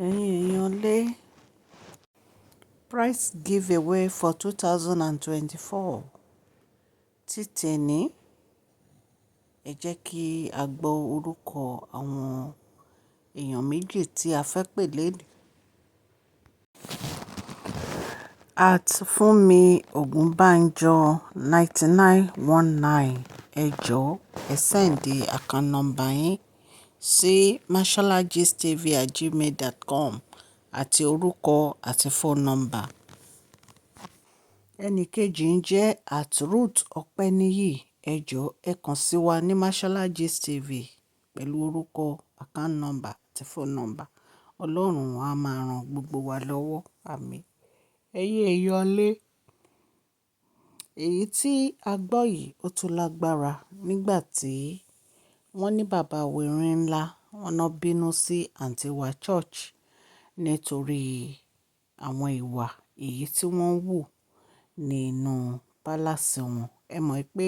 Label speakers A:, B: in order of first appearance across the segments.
A: Ẹ̀yin èèyàn lé price giveaway for 2024 tí tèní ẹ jẹ́ kí a gbọ́ orúkọ àwọn èèyàn méjì tí a fẹ́ pè léni. At Fúnmi Ògúnbànjọ 9919 ẹ jọ̀ọ́ ẹ sẹ́ǹdì account number yín sí masholagistv@gmail.com àti orúkọ àti phone number. Ẹni kejì ń jẹ́ at Ruth Ọpẹ́níyì ẹ jọ̀ọ́ ẹ kàn sí wa ní Mashola Gist TV pẹ̀lú orúkọ account number àti phone number. Ọlọ́run á máa ran gbogbo wa lọ́wọ́. Àmín. Ẹ̀yin èèyàn lé èyí tí a gbọ́ yìí ó tún lágbára nígbà tí wọ́n ní bàbá wẹ̀rin ńlá wọn náà bínú sí àǹtí wa church nítorí àwọn ìwà èyí tí wọ́n wù nínú pálásì wọn. Ẹ mọ̀ pé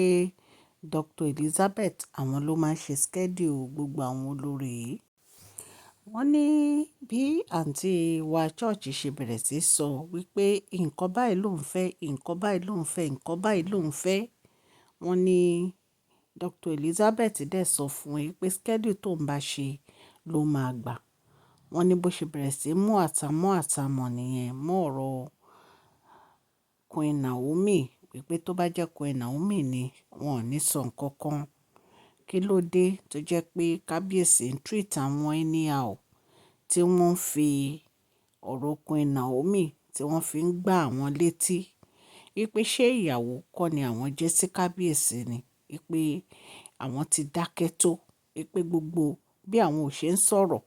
A: Dr. Elizabeth àwọn ló máa ń ṣe schedule gbogbo àwọn olórí yìí. Wọ́n ní bí àǹtí wa church ṣe bẹ̀rẹ̀ sí sọ wípé nǹkan báyìí ló ń fẹ́, nǹkan báyìí ló ń fẹ́, nǹkan báyìí ló ń fẹ́. Wọ́n ní Dr. Elizabeth dẹ̀ sọ fún un pé schedule tó ń bá ṣe ló máa gbà. Wọ́n ní bó ṣe bẹ̀rẹ̀ sí mú àtàmọ́ nìyẹn mọ́ ọ̀rọ̀ Queen Naomi wípé tó bá jẹ́ Queen Naomi ni wọn ò ní sọ nǹkan kan. Kí ló dé tó jẹ́ pé kábíyèsí ń treat àwọn anyhow tí wọ́n fi ọ̀rọ̀ Queen Naomi tí wọ́n fi ń gbá àwọn létí wípé ṣé ìyàwó kọ́ ni àwọn jẹ́ sí kábíyèsí ni wípé àwọn ti dákẹ́ tó wípé gbogbo bí àwọn ò ṣe ń sọ̀rọ̀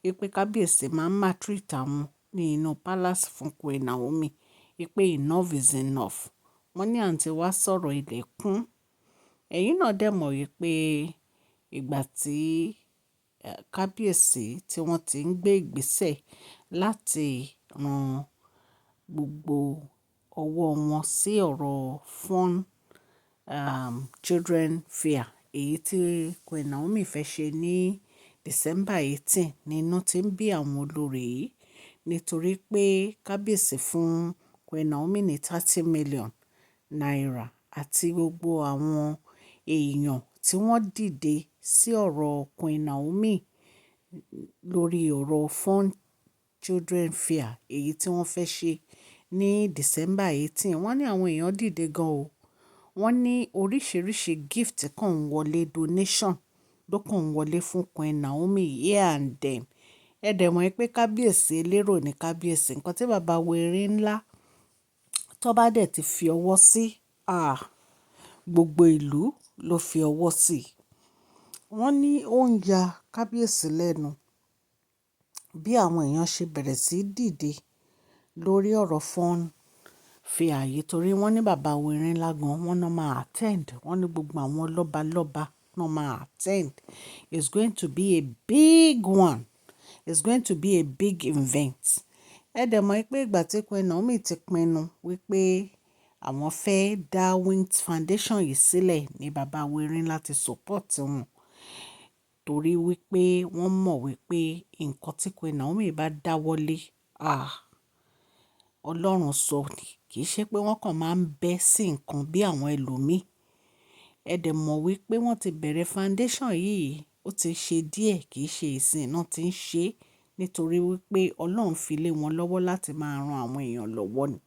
A: wípé kábíyèsí máa ń maltreat àwọn ní inú palace fún Queen Naomi wípé enough is enough. Wọ́n ní àǹtí wa sọ̀rọ̀ ilẹ̀ kún. Ẹ̀yin náà dẹ̀ mọ̀ wípé ìgbà tí kábíyèsí tí wọ́n ti ń gbé ìgbésẹ̀ láti ran gbogbo ọwọ́ wọn sí ọ̀rọ̀ fún children fair èyí tí Queen Naomi fẹ́ ṣe ní December 18 nínú tí ń bí àwọn olórí yìí nítorí pé kábíyèsí fún Queen Naomi ní 30 million naira àti gbogbo àwọn èèyàn tí wọ́n dìde sí ọ̀rọ̀ Queen Naomi lórí ọ̀rọ̀ fún children fair èyí tí wọ́n fẹ́ ṣe ní December 18. Wọ́n ní àwọn èèyàn dìde gan o. Wọ́n ní oríṣiríṣi gift kan ń wọlé donation ló kàn ń wọlé fún Queen Naomi here and then. Ẹ dẹ̀ mọ̀ pé kábíyèsí elérò ní kábíyèsí nǹkan tí bàbá wẹ̀rin ńlá tó bá dẹ̀ ti fi ọwọ́ sí gbogbo ìlú ló fi ọwọ́ sí. Wọ́n ní ó ń ya kábíyèsí lẹ́nu bí àwọn èèyàn ṣe bẹ̀rẹ̀ sí dìde lórí ọ̀rọ̀ fún fi ààyè torí wọ́n ní bàbá wẹ̀rin ńlá gan wọ́n náà máa attend. Wọ́n ní gbogbo àwọn lọ́balọ́ba náà máa attend. It's going to be a big one. It's going to be a big event. Ẹ dẹ̀ mọ̀ pé ìgbà tí Queen Naomi ti pinnu wípé àwọn fẹ́ dá Wings Foundation yìí sílẹ̀ ní bàbá wẹ̀rin láti support wọn torí wípé wọ́n mọ̀ wípé nǹkan tí Queen Naomi bá dáwọ́lé Ọlọ́run sọ ni kì í ṣe pé wọ́n kàn máa ń bẹ́ sí nǹkan bí àwọn ẹlòmíì. Ẹ dẹ̀ mọ̀ wípé wọ́n ti bẹ̀rẹ̀ foundation yìí ó ti ṣe díẹ̀ kì í ṣe ìsìn náà tí ń ṣe nítorí wípé Ọlọ́run fi lé wọn lọ́wọ́ láti máa ran àwọn èèyàn lọ́wọ́ ni.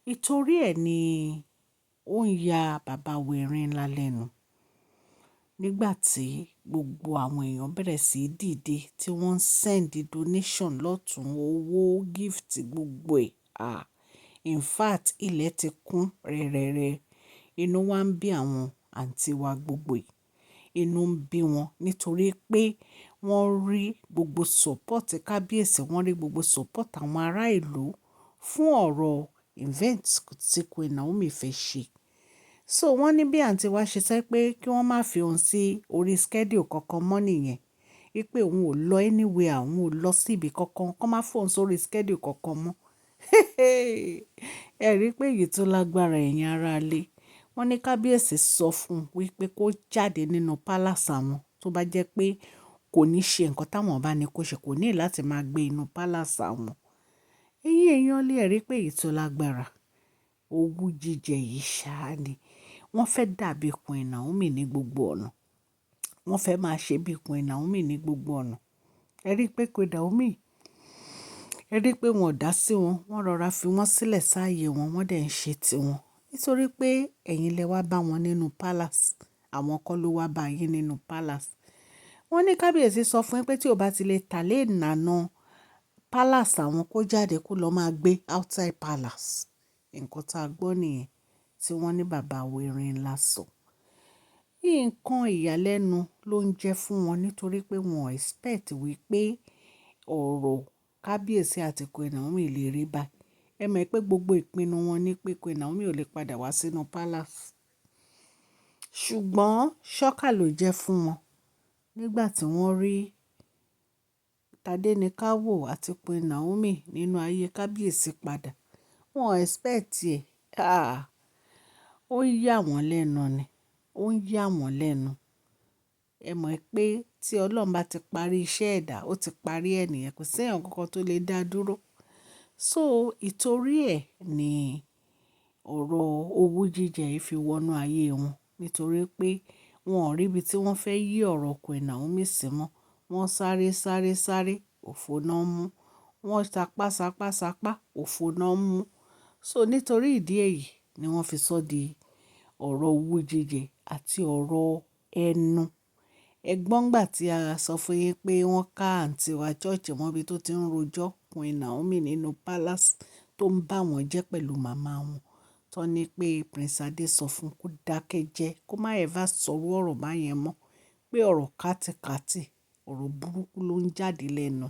A: Nítorí ẹ̀ ni ó ń ya bàbá wẹ̀rin ńlá lẹ́nu nígbà tí gbogbo àwọn èèyàn bẹ̀rẹ̀ sí dìde tí wọ́n ń send donation lọ́tùn owó gift gbogbo ẹ̀. In fact ilẹ̀ ti kún rẹ̀rẹ̀rẹ̀. Inú wa ń bí àwọn àǹtí wa gbogbo ẹ̀. Inú ń bí wọn nítorí pé wọ́n rí gbogbo support kábíyèsí, wọ́n rí gbogbo support àwọn ará ìlú fún ọ̀rọ̀ event tí Queen Naomi fẹ́ ṣe. So wọ́n ní bí àǹtí wa ṣe sọ pé kí wọ́n má fi òun sí orí schedule kankan mọ́ nìyẹn. Wípé òun ò lọ anywhere, òun ò lọ síbi kankan, kó má fòun sórí schedule kankan mọ́. Ẹ rí pé èyí tó lágbára ẹ̀yin ará ilé. Wọ́n ní kábíyèsí sọ fún un wípé kó jáde nínú palace àwọn tó bá jẹ́ pé kò ní ṣe nǹkan táwọn bá ní kó ṣe, kò ní láti máa gbé inú palace àwọn. Ẹ̀yin èèyàn lè rí pé èyí tó lágbára owú jíjẹ yìí ṣáá ni. Wọ́n fẹ́ dàbí Queen Naomi ní gbogbo ọ̀nà. Wọ́n fẹ́ máa ṣe bí Queen Naomi ní gbogbo ọ̀nà. Ẹ rí pé Queen Naomi, ẹ rí pé wọn ò dá sí wọn, wọ́n rọra fi wọ́n sílẹ̀ sáàyè wọn, wọ́n dẹ̀ ń ṣe tiwọn. Nítorí pé ẹ̀yin lẹ wá bá wọn nínú palace, àwọn kọ́ ló wá bá yín nínú palace. Wọ́n ní kábíyèsí sọ fún yín pé tí o bá ti lè tàlé ìlànà palace àwọn kó jáde kó lọ máa gbé outside palace. Nǹkan tá a gbọ́ nìyẹn tí wọ́n ní bàbá Erin ńlá sọ. Nǹkan ìyàlẹ́nu ló ń jẹ́ fún wọn nítorí pé wọn expect wípé ọ̀rọ̀ kábíyèsí àti Queen Naomi lè rí báyìí. Ẹ mọ̀ pé gbogbo ìpinnu wọn ní pé Queen Naomi ò lè padà wá sínú palace. Ṣùgbọ́n ṣọ́kà ló jẹ́ fún wọn nígbà tí wọ́n rí Tadéníkáwò àti Queen Naomi nínú ayé kábíyèsí padà. Wọn expect ẹ̀. Ó yà wọ́n lẹ́nu ni. Ó ń yà wọ́n lẹ́nu. Ẹ mọ̀ pé tí Ọlọ́run bá ti parí iṣẹ́ ẹ̀dá, ó ti parí ẹ̀ nìyẹn. Kò sí ẹ̀yàn kankan tó lè dá dúró. So ìtorí ẹ̀ ni ọ̀rọ̀ owú jíjẹ yìí fi wọnú ayé wọn. Nítorí pé wọn ò rí ibi tí wọ́n fẹ́ yí ọ̀rọ̀ Queen Naomi sí mọ́. Wọ́n sáré sáré sáré, òfo náà mú. Wọ́n sapá sapá sapá, òfo náà mú. So nítorí ìdí èyí ni wọ́n fi sọ di ọ̀rọ̀ owú jíjẹ àti ọ̀rọ̀ ẹnu. Ẹgbọ́n gbà tí a sọ fún yín pé wọ́n ká àǹtí wa church mọ́bi tó ti ń rojọ́ Queen Naomi nínú palace tó ń bá wọn jẹ́ pẹ̀lú màmá wọn. Tọ́ ní pé Prince Adé sọ fún kó dákẹ́ jẹ́, kó má ever sọ̀rọ̀ ọ̀rọ̀ báyẹn mọ́. Pé ọ̀rọ̀ kátikàti, ọ̀rọ̀ burúkú ló ń jáde lẹ́nu.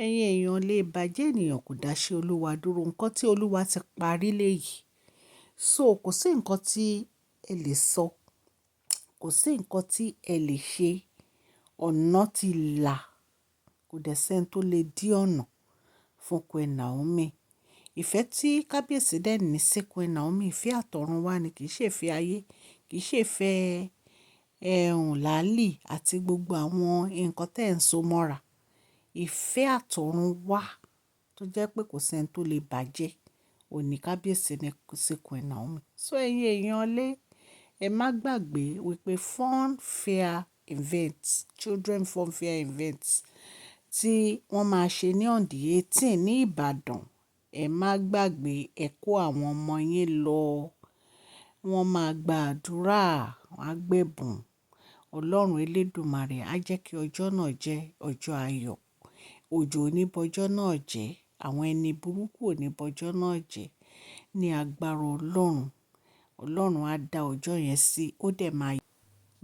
A: Ẹ̀yin èèyàn lè bàjẹ́ ènìyàn kò dáṣẹ́ Olúwa dúró. Nǹkan tí Olúwa ti parí léyìí. So kò sí nǹkan tí ẹ lè sọ. Kò sí nǹkan tí ẹ lè ṣe. Ọ̀nà ti là. Kò dẹ̀ sẹ́ni tó lè dí ọ̀nà fún Queen Naomi. Ìfẹ́ tí kábíyèsí dẹ̀ ní sí Queen Naomi, ìfẹ́ àtọ̀run wá ni, kì í ṣe ìfẹ́ ayé. Kì í ṣe ìfẹ́ làálì àti gbogbo àwọn nǹkan tẹ́ ẹ̀ ń so mọ́ra. Ìfẹ́ àtọ̀run wá tó jẹ́ pé kò sẹ́ni tó lè bàjẹ́. Òní kábíyèsí ní sí Queen Naomi. So ẹ̀yin èèyàn lé, ẹ má gbàgbé wípé fun fair events, children fun fair events tí wọ́n máa ṣe ní on the 18 ní Ìbàdàn. Ẹ má gbàgbé ẹ kó àwọn ọmọ yín lọ. Wọ́n máa gba àdúrà, wọ́n á gbẹ̀bùn. Ọlọ́run Elédùmarè á jẹ́ kí ọjọ́ náà jẹ́ ọjọ́ ayọ̀. Òjò oníbọjọ́ náà jẹ́. Àwọn ẹni burúkú oníbọjọ́ náà jẹ́. Ní agbára Ọlọ́run. Ọlọ́run á dá ọjọ́ yẹn sí. Ó dẹ̀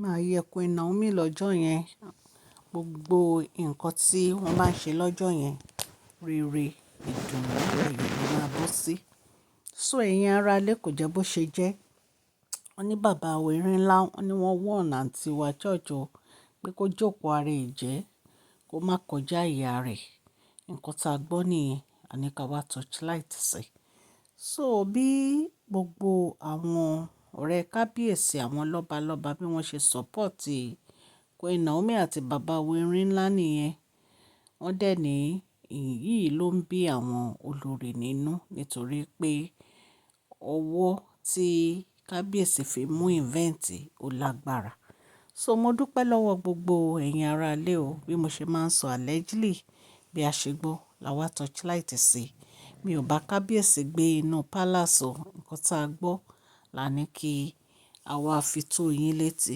A: máa yẹ Queen Naomi lọ́jọ́ yẹn. Gbogbo nǹkan tí wọ́n bá ń ṣe lọ́jọ́ yẹn, rere, ìdùnnú, ayọ̀ ló máa bọ́ sí. So ẹ̀yin ará ilé kò jẹ́ bó ṣe jẹ́. Wọ́n ní bàbá Erin ńlá, wọ́n ní wọ́n wọ̀n àǹtí wa church o pé kó jókòó ara ẹ̀ jẹ́, kó má kọjá ìyá rẹ̀. Nǹkan tá a gbọ́ nìyẹn. A ní ká wá torchlight sí. So bí gbogbo àwọn ọ̀rẹ́ kábíyèsí, àwọn lọ́balọ́ba bí wọ́n ṣe support Queen Naomi àti bàbá Erin ńlá nìyẹn. Wọ́n dẹ̀ ní èyí ló ń bí àwọn olórí nínú nítorí pé ọwọ́ tí kábíyèsí fi mú event ó lágbára. So mo dúpẹ́ lọ́wọ́ gbogbo ẹ̀yin ará ilé o. Bí mo ṣe máa ń sọ allegedly bí a ṣe gbọ́ la wá torchlight sí. Mi ò bá kábíyèsí gbé inú palace o. Nǹkan tá a gbọ́ là ní kí àwa fi tó yín létí.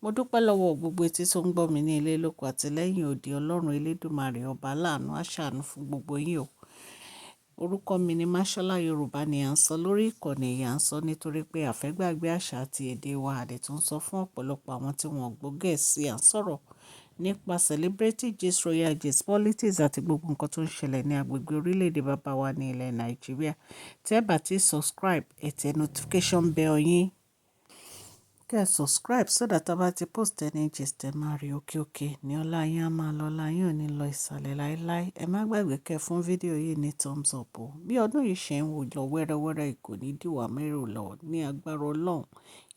A: Mo dúpẹ́ lọ́wọ́ gbogbo etí tó ń gbọ́ mi ní ilé lóko àti lẹ́yìn odi. Ọlọ́run Elédùmarè ọba láàánú á ṣàánú fún gbogbo yín o. Orúkọ mi ni Mashola. Yorùbá ni à ń sọ lórí ìkànnì yìí. À ń sọ nítorí pé àfẹ́gbàgbé àṣà àti èdè wa àdẹ̀ tó ń sọ fún ọ̀pọ̀lọpọ̀ àwọn tí wọ́n gbọ́ Gẹ̀ẹ́sì. À ń sọ̀rọ̀ nípa celebrity gist, royal gist, politics àti gbogbo nǹkan tó ń ṣẹlẹ̀ ní agbègbè orílẹ̀-èdè bàbá wa ní ilẹ̀ Nàìjíríà. Tẹ́ bá ti subscribe, ẹ tẹ notification bell yín. Kẹ́ ẹ subscribe so that a bá ti post any gist ẹ máa rí òkè ní ọlá yín á máa lọ, ọlá yín ò ní lọ ìsàlẹ̀ láéláé. Ẹ má gbàgbé kẹ́ fún fídíò yìí ní thumbs up o. Bí ọdún yìí ṣe ń wò lọ wẹ́rẹ́wẹ́rẹ́ kò ní dìwà mẹ́rò lọ ní agbára Ọlọ́run.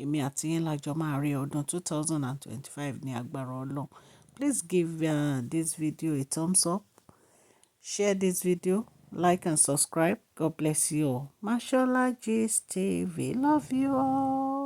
A: Èmi àti yín lájọ máa rí ọdún 2025 ní agbára Ọlọ́run. Please give this video a thumbs up. Share this video, like and subscribe. God bless you all. Mashallah Gist TV. Love you all.